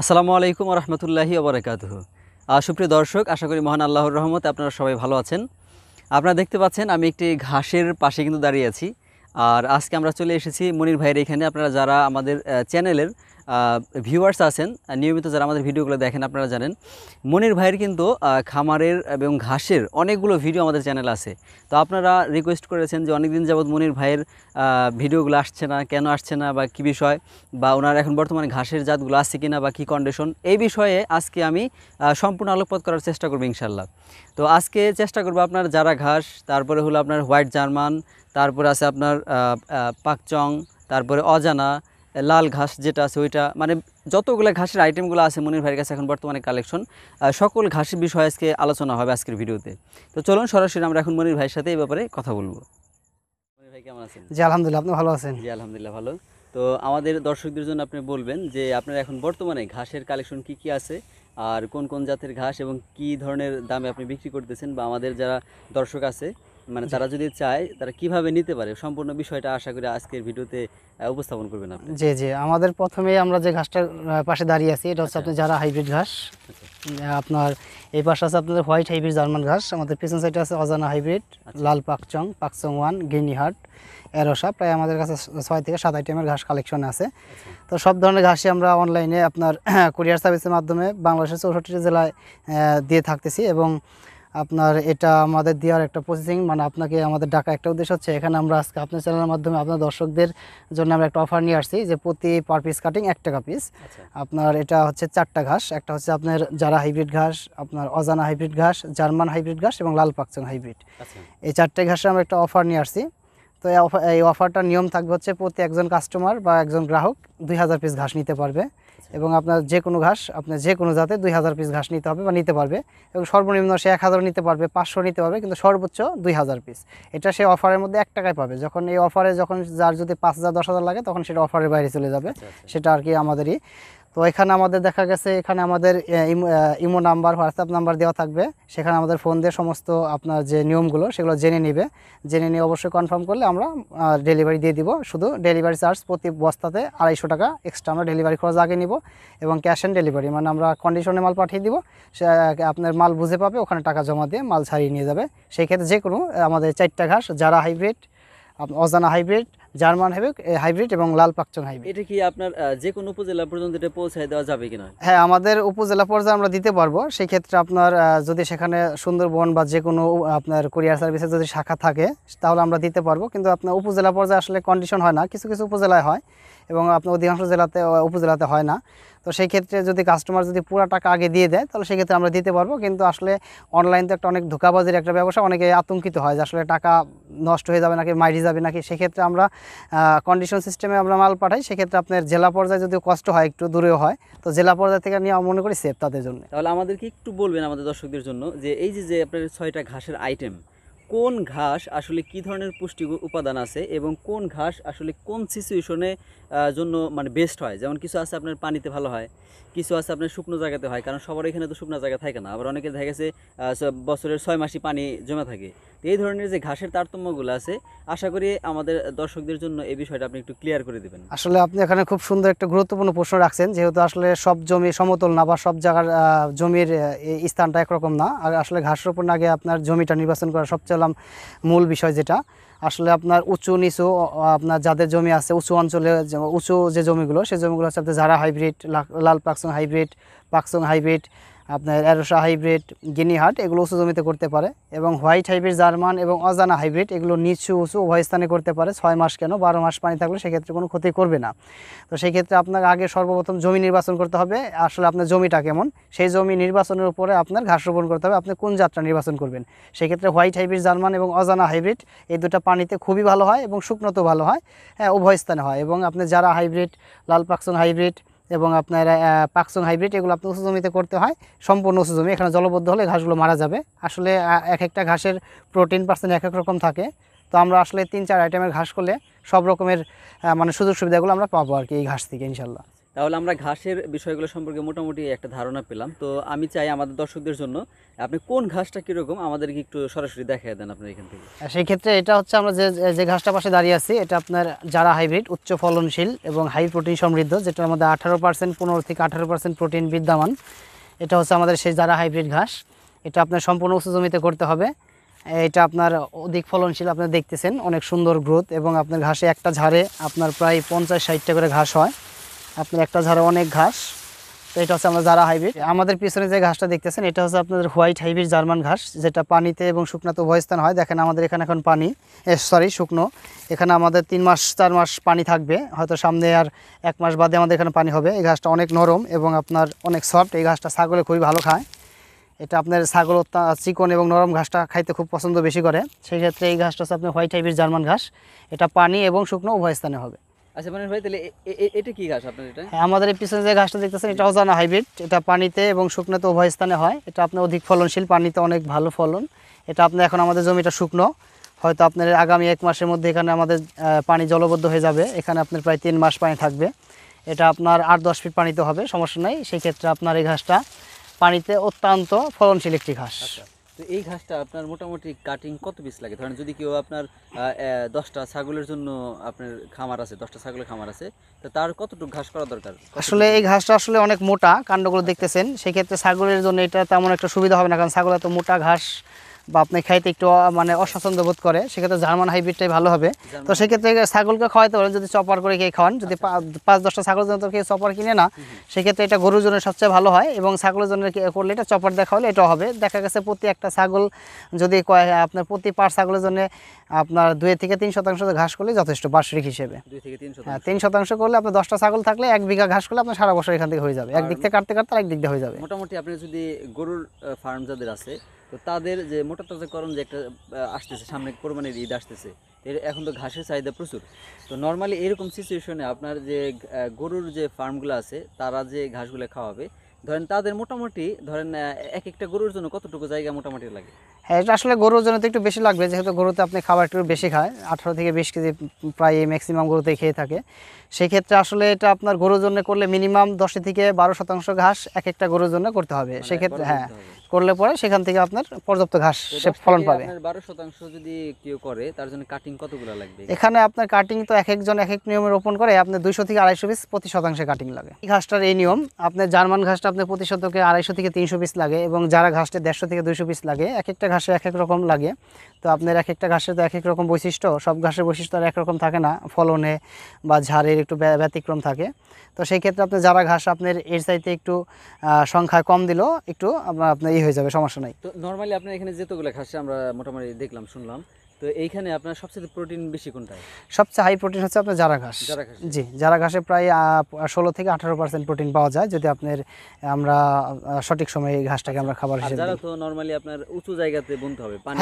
আসসালামু আলাইকুম ওয়া রাহমাতুল্লাহি ওয়া বারাকাতুহু। সুপ্রিয় দর্শক, আশা করি মহান আল্লাহর রহমতে আপনারা সবাই ভালো আছেন। আপনারা দেখতে পাচ্ছেন আমি একটি ঘাসের পাশে কিন্তু দাঁড়িয়ে আছি। আর আজকে আমরা চলে এসেছি মনির ভাইয়ের এখানে। আপনারা যারা আমাদের চ্যানেলের ভিউয়ার্স আছেন, নিয়মিত যারা আমাদের ভিডিওগুলো দেখেন, আপনারা জানেন মনির ভাইয়ের কিন্তু খামারের এবং ঘাসের অনেকগুলো ভিডিও আমাদের চ্যানেলে আছে। তো আপনারা রিকোয়েস্ট করেছেন যে অনেকদিন যাবৎ মনির ভাইয়ের ভিডিওগুলো আসছে না, কেন আসছে না বা কী বিষয়, বা ওনার এখন বর্তমানে ঘাসের জাতগুলো আসছে কিনা বা কী কন্ডিশন, এই বিষয়ে আজকে আমি সম্পূর্ণ আলোকপাত করার চেষ্টা করব ইনশাল্লাহ। তো আজকে চেষ্টা করবো আপনার যারা ঘাস, তারপরে হলো আপনার হোয়াইট জার্মান, তারপরে আছে আপনার পাকচং, তারপরে অজানা, লাল ঘাস যেটা আছে ওইটা, মানে যতগুলো ঘাসের আইটেমগুলো আছে মনির ভাইয়ের কাছে এখন বর্তমানে কালেকশন, সকল ঘাসের বিষয়ে আজকে আলোচনা হবে আজকের ভিডিওতে। তো চলুন সরাসরি আমরা এখন মনির ভাইয়ের সাথে এই ব্যাপারে কথা বলবো। মনির ভাই কেমন আছেন? জি আলহামদুলিল্লাহ, আপনি ভালো আছেন? জি আলহামদুলিল্লাহ ভালো। তো আমাদের দর্শকদের জন্য আপনি বলবেন যে আপনার এখন বর্তমানে ঘাসের কালেকশন কি কি আছে, আর কোন কোন জাতের ঘাস এবং কি ধরনের দামে আপনি বিক্রি করতেছেন, বা আমাদের যারা দর্শক আছে মানে তারা যদি চায় তারা কিভাবে নিতে পারে, সম্পূর্ণ বিষয়টা আশা করি আজকের ভিডিওতে উপস্থাপন করবেন আপনি। জি জি, আমাদের প্রথমে আমরা যে ঘাসটার পাশে দাঁড়িয়ে আছি এটা হচ্ছে আপনার যারা হাইব্রিড ঘাস। আপনার এই পাশে আছে আপনাদের হোয়াইট হাইব্রিড জার্মান ঘাস, আমাদের পিছন সাইডে আছে অজানা হাইব্রিড, লাল পাকচং, পাকচং ওয়ান, গিনিহাট, এরোসা। প্রায় আমাদের কাছে 6 থেকে 7 আইটেমের ঘাস কালেকশন আছে। তো সব ধরনের ঘাসই আমরা অনলাইনে আপনার কুরিয়ার সার্ভিসের মাধ্যমে বাংলাদেশের 64টি জেলায় দিয়ে থাকতেছি। এবং আপনার এটা আমাদের দেওয়ার একটা প্রসেসিং, মানে আপনাকে আমাদের ডাকা একটা উদ্দেশ্য হচ্ছে, এখানে আমরা আজকে আপনার চ্যানেলের মাধ্যমে আপনার দর্শকদের জন্য আমরা একটা অফার নিয়ে আসছি যে প্রতি পার পিস কাটিং 1 টাকা পিস। আপনার এটা হচ্ছে 4টা ঘাস, একটা হচ্ছে আপনার যারা হাইব্রিড ঘাস, আপনার অজানা হাইব্রিড ঘাস, জার্মান হাইব্রিড ঘাস এবং লাল পাকচং হাইব্রিড। এই 4টে ঘাসে আমরা একটা অফার নিয়ে আসছি। তো এই অফারটার নিয়ম থাকবে হচ্ছে প্রতি একজন কাস্টমার বা একজন গ্রাহক 2000 পিস ঘাস নিতে পারবে। এবং আপনার যে কোনো ঘাস, আপনার যে কোনো জাতে 2000 পিস ঘাস নিতে হবে বা নিতে পারবে। এবং সর্বনিম্ন সে 1000 নিতে পারবে, 500 নিতে পারবে, কিন্তু সর্বোচ্চ 2000 পিস। এটা সে অফারের মধ্যে 1 টাকায় পাবে। যখন এই অফারে যার যদি 5000 10,000 লাগে তখন সেটা অফারের বাইরে চলে যাবে। সেটা আর কি আমাদেরই। তো এখানে আমাদের দেখা গেছে এখানে আমাদের ইমো নাম্বার, হোয়াটসঅ্যাপ নাম্বার দেওয়া থাকবে। সেখানে আমাদের ফোন দিয়ে সমস্ত আপনার যে নিয়মগুলো সেগুলো জেনে নিয়ে অবশ্যই কনফার্ম করলে আমরা ডেলিভারি দিয়ে দিব। শুধু ডেলিভারি চার্জ প্রতি বস্তাতে 250 টাকা এক্সট্রা আমরা ডেলিভারি খরচ আগে নিব। এবং ক্যাশ অন ডেলিভারি, মানে আমরা কন্ডিশনে মাল পাঠিয়ে দিব, সে আপনার মাল বুঝে পাবে, ওখানে টাকা জমা দিয়ে মাল ছাড়িয়ে নিয়ে যাবে। সেই ক্ষেত্রে যে কোনো আমাদের 4টা ঘাস, যারা হাইব্রিড, অজানা হাইব্রিড, জার্মান হাইব্রিড এবং লাল পাকচং হাইব্রিড। এটা কি আপনার যে কোনো উপজেলা পর্যন্ত এটা পৌঁছায় দেওয়া যাবে কিনা? হ্যাঁ, আমাদের উপজেলা পর্যায়ে আমরা দিতে পারবো। সেই ক্ষেত্রে আপনার যদি সেখানে সুন্দরবন বা যে কোনো আপনার কুরিয়ার সার্ভিসে যদি শাখা থাকে তাহলে আমরা দিতে পারবো। কিন্তু আপনার উপজেলা পর্যায়ে আসলে কন্ডিশন হয় না, কিছু কিছু উপজেলায় হয় এবং আপনার অধিকাংশ উপজেলাতে হয় না। তো সেই ক্ষেত্রে যদি কাস্টমার যদি পুরো টাকা আগে দিয়ে দেয় তাহলে সেক্ষেত্রে আমরা দিতে পারবো। কিন্তু আসলে অনলাইন তো একটা অনেক ধোঁকাবাজির একটা ব্যবসা, অনেকে আতঙ্কিত হয় যে আসলে টাকা নষ্ট হয়ে যাবে নাকি, মাইরি যাবে নাকি। সেক্ষেত্রে আমরা কন্ডিশন সিস্টেমে আমরা মাল পাঠাই। সেক্ষেত্রে আপনার জেলা পর্যায়ে যদি কষ্ট হয়, একটু দূরেও হয়, তো জেলা পর্যায়ে থেকে নিয়ে মনে করি সেফ তাদের জন্য। তাহলে আমাদেরকে একটু বলবেন আমাদের দর্শকদের জন্য যে এই যে আপনার 6টা ঘাসের আইটেম, কোন ঘাস আসলে কি ধরনের পুষ্টি উপাদান আছে এবং কোন ঘাস আসলে কোন সিচুয়েশনে জন্য মানে বেস্ট হয়। যেমন কিছু আছে আপনার পানিতে ভালো হয়, কিছু আছে আপনার শুকনো জায়গাতে হয়, কারণ সবার এখানে তো শুকনো জায়গা থাকে না, আবার অনেকে দেখা গেছে বছরের 6 মাসই পানি জমে থাকে। তো এই ধরনের যে ঘাসের তারতম্যগুলো আছে, আশা করি আমাদের দর্শকদের জন্য এই বিষয়টা আপনি একটু ক্লিয়ার করে দেবেন। আসলে আপনি এখানে খুব সুন্দর একটা গুরুত্বপূর্ণ প্রশ্ন রাখছেন, যেহেতু আসলে সব জমি সমতল না বা সব জায়গার জমির স্থানটা একরকম না। আর আসলে ঘাস রোপণ আগে আপনার জমিটা নির্বাচন করা সবচেয়ে মূল বিষয়, যেটা আসলে আপনার উঁচু নিচু আপনার যাদের জমি আছে উঁচু অঞ্চলে, উঁচু যে জমিগুলো, সেই জমিগুলো হচ্ছে আপনার যারা হাইব্রিড, লাল পাকচং হাইব্রিড, আপনার এরোসা হাইব্রিড, গিনিহাট, এগুলো উঁচু জমিতে করতে পারে। এবং হোয়াইট হাইব্রিড জার্মান এবং অজানা হাইব্রিড এগুলো নিচু উঁচু উভয় স্থানে করতে পারে। 6 মাস কেন 12 মাস পানি থাকলে সেক্ষেত্রে কোনো ক্ষতি করবে না। তো সেই ক্ষেত্রে আপনাকে আগে সর্বপ্রথম জমি নির্বাচন করতে হবে। আসলে আপনার জমিটা কেমন, সেই জমি নির্বাচনের উপরে আপনার ঘাস রোপণ করতে হবে, আপনি কোন জাতটা নির্বাচন করবেন। সেক্ষেত্রে হোয়াইট হাইব্রিড জার্মান এবং অজানা হাইব্রিড এই দুটো পানিতে খুবই ভালো হয় এবং শুকনোতেও ভালো হয়, হ্যাঁ উভয় স্থানে হয়। এবং আপনি যারা হাইব্রিড, লাল পাকচং হাইব্রিড এবং আপনার পাকচং হাইব্রিড এগুলো আপনার উঁচু জমিতে করতে হয়, সম্পূর্ণ উঁচু জমি। এখানে জলবদ্ধ হলে ঘাসগুলো মারা যাবে। আসলে এক একটা ঘাসের প্রোটিন পার্সেন্ট এক এক রকম থাকে। তো আমরা আসলে 3-4 আইটেমের ঘাস করলে সব রকমের মানে সুযোগ সুবিধাগুলো আমরা পাবো আর কি এই ঘাস থেকে ইনশাল্লাহ। তাহলে আমরা ঘাসের বিষয়গুলো সম্পর্কে মোটামুটি একটা ধারণা পেলাম। তো আমি চাই আমাদের দর্শকদের জন্য আপনি কোন ঘাসটা কীরকম আমাদেরকে একটু সরাসরি দেখায় দেন আপনার এখান থেকে। সেই ক্ষেত্রে এটা হচ্ছে আমরা যে ঘাসটা পাশে দাঁড়িয়ে আছি, এটা আপনার যারা হাইব্রিড, উচ্চ ফলনশীল এবং হাই প্রোটিন সমৃদ্ধ, যেটার মধ্যে 18% 15 থেকে 18% প্রোটিন বিদ্যমান। এটা হচ্ছে আমাদের সেই যারা হাইব্রিড ঘাস। এটা আপনার সম্পূর্ণ উঁচু জমিতে করতে হবে। এটা আপনার অধিক ফলনশীল, আপনারা দেখতেছেন অনেক সুন্দর গ্রোথ, এবং আপনার ঘাসে একটা ঝাড়ে আপনার প্রায় 50-60টা করে ঘাস হয়। আপনার একটা ঝাড়ে অনেক ঘাস। তো এটা হচ্ছে আমরা যারা হাইব্রিড। আমাদের পিছনে যে ঘাসটা দেখতেছেন এটা হচ্ছে আপনাদের হোয়াইট হাইব্রিড জার্মান ঘাস, যেটা পানিতে এবং শুকনাতে উভয় স্থান হয়। দেখেন আমাদের এখানে এখন শুকনো। এখানে আমাদের 3-4 মাস পানি থাকবে, হয়তো সামনে আর 1 মাস বাদে আমাদের এখানে পানি হবে। এই ঘাসটা অনেক নরম এবং আপনার অনেক সফট। এই ঘাসটা ছাগলে খুবই ভালো খায়। এটা আপনার ছাগল চিকন এবং নরম ঘাসটা খাইতে খুব পছন্দ বেশি করে। সেই ক্ষেত্রে এই ঘাসটা হচ্ছে আপনার হোয়াইট হাইব্রিড জার্মান ঘাস। এটা পানি এবং শুকনো উভয় স্থানে হবে। আচ্ছা মানে ভাই, তাহলে এটা কি ঘাস আপনার? এটা আমাদের এই পিছনে যে ঘাসটা দেখতেছেন এটা অজানা হাইব্রিড। এটা পানিতে এবং শুকনোতে উভয় স্থানে হয়। এটা আপনার অধিক ফলনশীল, পানিতে অনেক ভালো ফলন। এটা আপনার এখন আমাদের জমিটা শুকনো, হয়তো আপনার আগামী 1 মাসের মধ্যে এখানে আমাদের পানি জলবদ্ধ হয়ে যাবে। এখানে আপনার প্রায় 3 মাস পানি থাকবে। এটা আপনার 8-10 ফিট পানিতে হবে, সমস্যা নাই। সেই ক্ষেত্রে আপনার এই ঘাসটা পানিতে অত্যন্ত ফলনশীল একটি ঘাস। আচ্ছা, তো এই ঘাসটা আপনার মোটামুটি কাটিং কত পিস লাগে? ধরেন যদি কেউ আপনার 10টা ছাগলের জন্য আপনার খামার আছে, 10টা ছাগলের খামার আছে, তো তার কতটুকু ঘাস করা দরকার? আসলে এই ঘাসটা আসলে অনেক মোটা, কাণ্ডগুলো দেখতেছেন। সেক্ষেত্রে ছাগলের জন্য এটা তেমন একটা সুবিধা হবে না, কারণ ছাগল এত মোটা ঘাস বা আপনি খাইতে একটু মানে অস্বাচ্ছন্দ্য বোধ করে। সেক্ষেত্রে জার্মান হাইব্রিডটাই ভালো হবে। তো সেক্ষেত্রে ছাগলকে খাওয়াইতে পারেন যদি চপার করে খেয়ে খাওয়ান। যদি 5-10টা ছাগলের জন্য কেউ চপার কিনে না, সেক্ষেত্রে এটা গরুর জন্য সবচেয়ে ভালো হয়, এবং ছাগলের জন্য করলে এটা চপার দেখা হলে এটা হবে। দেখা গেছে প্রতি একটা ছাগল যদি আপনার প্রতি পার ছাগলের জন্য আপনার 2 থেকে 3% ঘাস করলে যথেষ্ট বার্ষিক হিসেবে। 2 থেকে 3%? হ্যাঁ, 3% করলে আপনার 10টা ছাগল থাকলে 1 বিঘা ঘাস করলে আপনার সারা বছর এখান থেকে হয়ে যাবে। একদিক থেকে কাটতে কাটতে আরেক দিক দিয়ে হয়ে যাবে। মোটামুটি আপনি যদি গরুর ফার্ম যাদের আছে, তো তাদের যে মোটা তাজাকরণ যে একটা আসতেছে, সামনে কোরবানির ঈদ আসতেছে, এখন তো ঘাসের চাহিদা প্রচুর। তো নর্মালি এরকম সিচুয়েশনে আপনার যে গরুর যে ফার্মগুলো আছে তারা যে ঘাসগুলো খাওয়াবে, ধরেন তাদের মোটামুটি ধরেন এক একটা গরুর জন্য কতটুকু জায়গা মোটামুটি লাগে? হ্যাঁ, এটা আসলে গরুর জন্য তো একটু বেশি লাগবে, যেহেতু গরুতে আপনি খাবার একটু বেশি খায়, 18 থেকে 20 কেজি প্রায় ম্যাক্সিমাম গরুতে খেয়ে থাকে। সেই ক্ষেত্রে আসলে এটা আপনার গরুর জন্য করলে মিনিমাম 10 থেকে 12% ঘাস এক একটা গরুর জন্য করতে হবে। সেক্ষেত্রে হ্যাঁ, করলে পরে সেখান থেকে আপনার পর্যাপ্ত ঘাস সে ফলন পাবে। 12% যদি কেউ করে তার জন্য কাটিং কতগুলো লাগবে? এখানে আপনার কাটিং তো এক একজন এক এক নিয়মে রোপণ করে। আপনার 200 থেকে 250 পিস প্রতি শতাংশে কাটিং লাগে। এই ঘাসটার এই নিয়ম, আপনার জার্মান ঘাসটা আপনার প্রতি শতকে 250 থেকে 300 পিস লাগে, এবং যারা ঘাসটা 150 থেকে 200 পিস লাগে। এক একটা ঘাসে এক এক রকম লাগে। তো আপনার এক একটা ঘাসের তো এক এক রকম বৈশিষ্ট্য, সব ঘাসের বৈশিষ্ট্য আর একরকম থাকে না, ফলনে বা ঝাড়ের একটু ব্যতিক্রম থাকে। তো সেই ক্ষেত্রে আপনি যারা ঘাস আপনার এর চাইতে একটু সংখ্যায় কম দিলেও একটু আপনার হয়ে যাবে, সমস্যা নাই। তো নর্মালি আপনার এখানে যেতগুলো ঘাস আমরা মোটামুটি দেখলাম, শুনলাম, তো এইখানে আপনার সবচেয়ে প্রোটিন বেশি কোনটা? সবচেয়ে হাই প্রোটিন হচ্ছে আপনার জারা ঘাস। জি, জারা ঘাসে প্রায় 16 থেকে 18% প্রোটিন পাওয়া যায়, যদি আপনার আমরা সঠিক সময়ে এই ঘাসটাকে আমরা খাবার হিসেবে দিই। তো নরমালি আপনার উঁচু জায়গাতে বুনতে হবে, পানি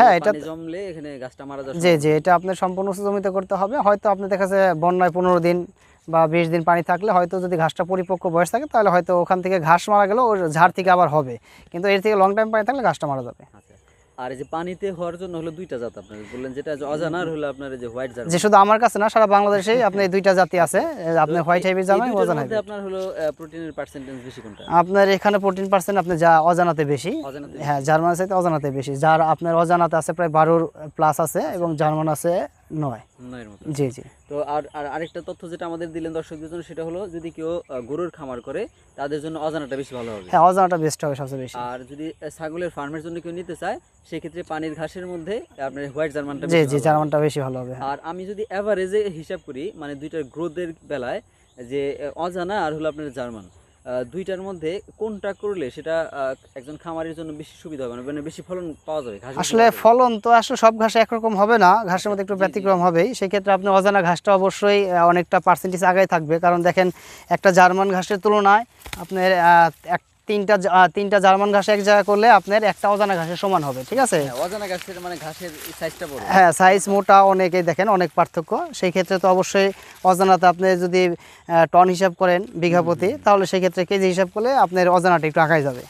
জমলে এখানে গাছটা মারা যাবে। জি জি, এটা আপনার সম্পূর্ণ উঁচু জমিতে করতে হবে। হয়তো আপনি দেখা যাচ্ছে বন্যায় 15 দিন বা 20 দিন পানি থাকলে হয়তো যদি ঘাসটা পরিপক্ক বয়স থাকে, তাহলে হয়তো ওখান থেকে ঘাস মারা গেলেও ওই ঝাড় থেকে আবার হবে, কিন্তু এর থেকে লং টাইম পানি থাকলে ঘাসটা মারা যাবে। আর এই যে পানিতে হওয়ার জন্য হলো 2টা জাত আপনি বললেন, যেটা অজানা আর হলো আপনার এই যে হোয়াইট জার্মান। যে শুধু আমার কাছে না, সারা বাংলাদেশেই আপনি 2টা জাতি আছে, আপনার হোয়াইট হাইব্রিড জার্মান এবং অজানা হাইব্রিড। আপনার হলো প্রোটিনের পার্সেন্টেজ বেশি কোনটা? আপনার এখানে 14% আপনি যা অজানাতে বেশি। হ্যাঁ, জার্মান চাইতে অজানাতে বেশি। যার আপনার অজানাতে আছে প্রায় 12 প্লাস আছে, এবং জার্মান আছে 9-এর মতো। জি জি। তো আর আরেকটা তথ্য যেটা আমাদের দিলেন দর্শকদের জন্য, সেটা হলো যদি কেউ গরুর খামার করে তাদের জন্য অজানাটা বেশি ভালো হবে। হ্যাঁ, অজানাটা বেস্ট হবে সবচেয়ে বেশি। আর যদি ছাগলের ফার্মের জন্য কেউ নিতে চায়, সেক্ষেত্রে পানির ঘাসের মধ্যে আপনার হোয়াইট জার্মানটা জি জি, জার্মানটা বেশি ভালো হবে। আর আমি যদি এভারেজে হিসাব করি, মানে দুইটার গ্রোথের বেলায়, যে অজানা আর হলো আপনার জার্মান, দুইটার মধ্যে কোনটা করলে সেটা একজন খামারের জন্য বেশি সুবিধা হবে, মানে বেশি ফলন পাওয়া যাবে? আসলে ফলন তো আসলে সব ঘাসে একরকম হবে না, ঘাসের মধ্যে একটু ব্যতিক্রম হবেই। সেক্ষেত্রে আপনি অজানা ঘাসটা অবশ্যই অনেকটা পার্সেন্টেজ আগে থাকবে, কারণ দেখেন একটা জার্মান ঘাসের তুলনায় আপনার তিনটা জার্মান ঘাস এক জায়গায় করলে আপনার একটা অজানা ঘাসের সমান হবে, ঠিক আছে? অজানা ঘাসের মানে ঘাসের সাইজটা বড়। হ্যাঁ, সাইজ মোটা অনেকেই দেখেন, অনেক পার্থক্য। সেই ক্ষেত্রে তো অবশ্যই অজানাতে আপনি যদি টন হিসাব করেন বিঘা প্রতি, তাহলে সেই ক্ষেত্রে কেজি হিসাব করলে আপনার অজানাটা একটু আগায় যাবে।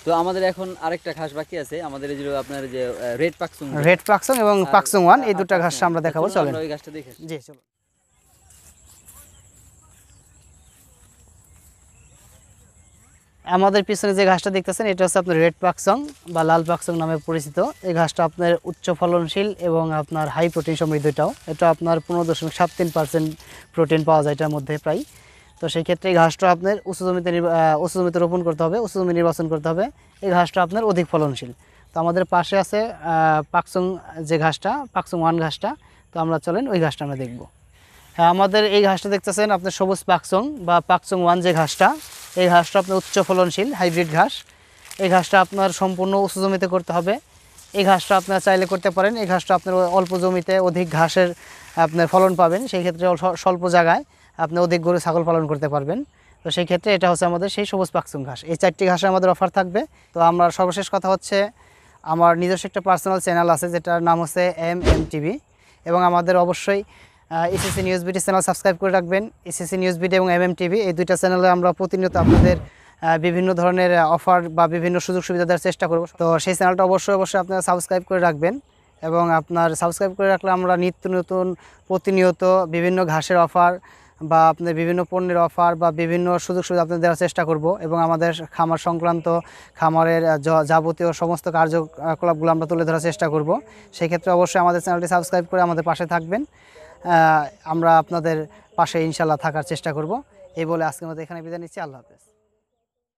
তো আমাদের এখন আরেকটা ঘাস বাকি আছে, আমাদের এই যে আপনার যে রেড পাকসং এবং পাকসং 1, এই দুটো ঘাস আমরা দেখাবো। চলেন ওই ঘাসটা দেখে। জি চলুন। আমাদের পিছনে যে ঘাসটা দেখতেছেন এটা হচ্ছে আপনার রেড পাকচং বা লাল পাকচং নামে পরিচিত। এই ঘাসটা আপনার উচ্চ ফলনশীল এবং আপনার হাই প্রোটিন সমৃদ্ধ। এটা আপনার 15.73% প্রোটিন পাওয়া যায় এটার মধ্যে প্রায়। তো সেই ক্ষেত্রে এই ঘাসটা আপনার উঁচু জমিতে রোপণ করতে হবে, উঁচু জমি নির্বাচন করতে হবে। এই ঘাসটা আপনার অধিক ফলনশীল। তো আমাদের পাশে আছে পাকচং যে ঘাসটা, পাকচং 1 ঘাসটা। তো আমরা চলেন ওই ঘাসটা আমরা দেখব। হ্যাঁ, আমাদের এই ঘাসটা দেখতেছেন আপনার সবুজ পাকচং বা পাকচং 1 যে ঘাসটা, এই ঘাসটা আপনার উচ্চ ফলনশীল হাইব্রিড ঘাস। এই ঘাসটা আপনার সম্পূর্ণ উঁচু জমিতে করতে হবে। এই ঘাসটা আপনার চাইলে করতে পারেন। এই ঘাসটা আপনার অল্প জমিতে অধিক ঘাসের আপনার ফলন পাবেন। সেই ক্ষেত্রে স্বল্প জায়গায় আপনি অধিক গরু ছাগল পালন করতে পারবেন। তো সেই ক্ষেত্রে এটা হচ্ছে আমাদের সেই সবুজ পাকচং ঘাস। এই 4টি ঘাসে আমাদের অফার থাকবে। তো আমরা সর্বশেষ কথা হচ্ছে, আমার নিজস্ব একটা পার্সোনাল চ্যানেল আছে যেটার নাম হচ্ছে টিভি, এবং আমাদের অবশ্যই ECC news BD channel subscribe করে রাখবেন। ECC নিউজ বিডি এবং টিভি এই দুইটা চ্যানেলে আমরা প্রতিনিয়ত আপনাদের বিভিন্ন ধরনের অফার বা বিভিন্ন সুযোগ সুবিধা দেওয়ার চেষ্টা করব। তো সেই চ্যানেলটা অবশ্যই আপনারা সাবস্ক্রাইব করে রাখবেন, এবং আপনার সাবস্ক্রাইব করে রাখলে আমরা নিত্য নতুন প্রতিনিয়ত বিভিন্ন ঘাসের অফার বা আপনার বিভিন্ন পণ্যের অফার বা বিভিন্ন সুযোগ সুবিধা আপনাদের দেওয়ার চেষ্টা করব, এবং আমাদের খামার সংক্রান্ত খামারের যাবতীয় সমস্ত কার্যকলাপগুলো আমরা তুলে ধরার চেষ্টা করব। সেই ক্ষেত্রে অবশ্যই আমাদের চ্যানেলটি সাবস্ক্রাইব করে আমাদের পাশে থাকবেন। আমরা আপনাদের পাশে ইনশাল্লাহ থাকার চেষ্টা করব। এই বলে আজকের মতো এখানে বিদায় নিচ্ছি। আল্লাহ হাফেজ।